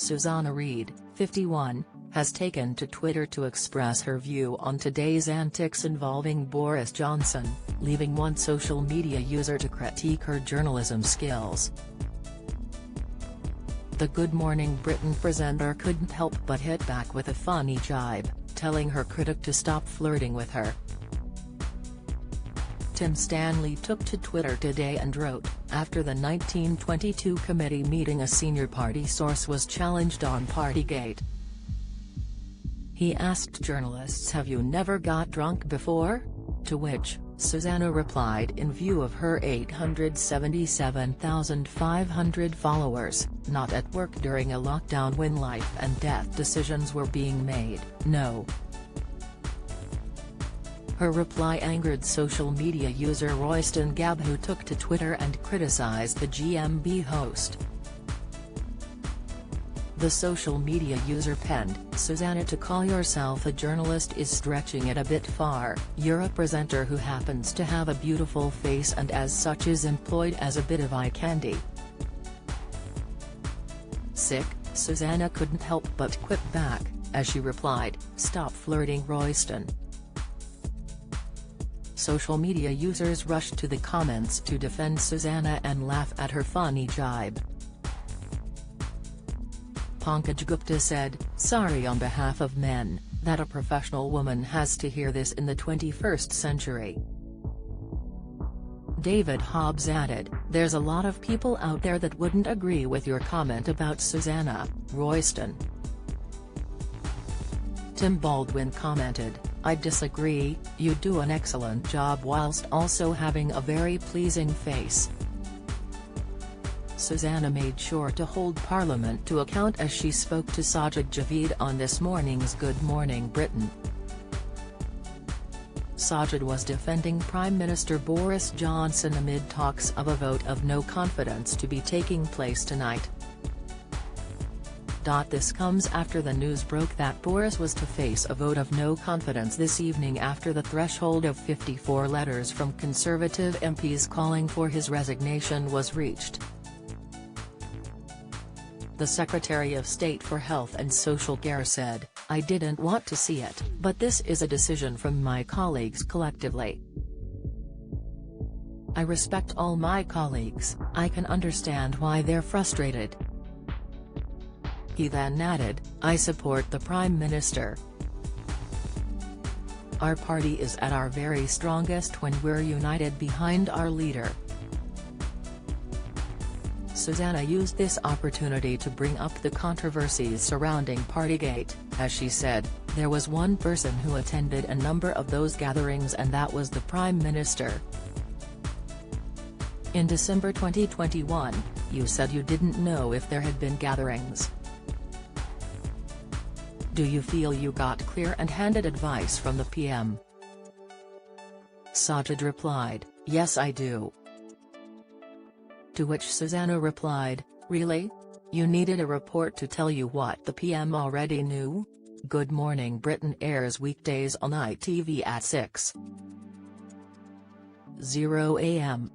Susanna Reid, 51, has taken to Twitter to express her view on today's antics involving Boris Johnson, leaving one social media user to critique her journalism skills. The Good Morning Britain presenter couldn't help but hit back with a funny jibe, telling her critic to stop flirting with her. Tim Stanley took to Twitter today and wrote, after the 1922 committee meeting a senior party source was challenged on Partygate. He asked journalists, "Have you never got drunk before?" To which, Susanna replied, in view of her 877,500 followers, "Not at work during a lockdown when life and death decisions were being made, no." Her reply angered social media user Royston Gabb, who took to Twitter and criticized the GMB host. The social media user penned, "Susanna, to call yourself a journalist is stretching it a bit far. You're a presenter who happens to have a beautiful face and as such is employed as a bit of eye candy." Sick, Susanna couldn't help but quip back, as she replied, "Stop flirting, Royston." Social media users rushed to the comments to defend Susanna and laugh at her funny jibe. Pankaj Gupta said, "Sorry on behalf of men, that a professional woman has to hear this in the 21st century." David Hobbs added, "There's a lot of people out there that wouldn't agree with your comment about Susanna, Royston." Tim Baldwin commented, "I disagree, you do an excellent job whilst also having a very pleasing face." Susanna made sure to hold Parliament to account as she spoke to Sajid Javid on this morning's Good Morning Britain. Sajid was defending Prime Minister Boris Johnson amid talks of a vote of no confidence to be taking place tonight. This comes after the news broke that Boris was to face a vote of no confidence this evening after the threshold of 54 letters from Conservative MPs calling for his resignation was reached. The Secretary of State for Health and Social Care said, "I didn't want to see it, but this is a decision from my colleagues collectively. I respect all my colleagues, I can understand why they're frustrated." He then added, "I support the Prime Minister. Our party is at our very strongest when we're united behind our leader." Susanna used this opportunity to bring up the controversies surrounding Partygate, as she said, "There was one person who attended a number of those gatherings and that was the Prime Minister. In December 2021, you said you didn't know if there had been gatherings. Do you feel you got clear and handed advice from the PM?" Sajid replied, "Yes, I do." To which Susanna replied, "Really? You needed a report to tell you what the PM already knew?" Good Morning Britain airs weekdays on ITV at 6:00 am.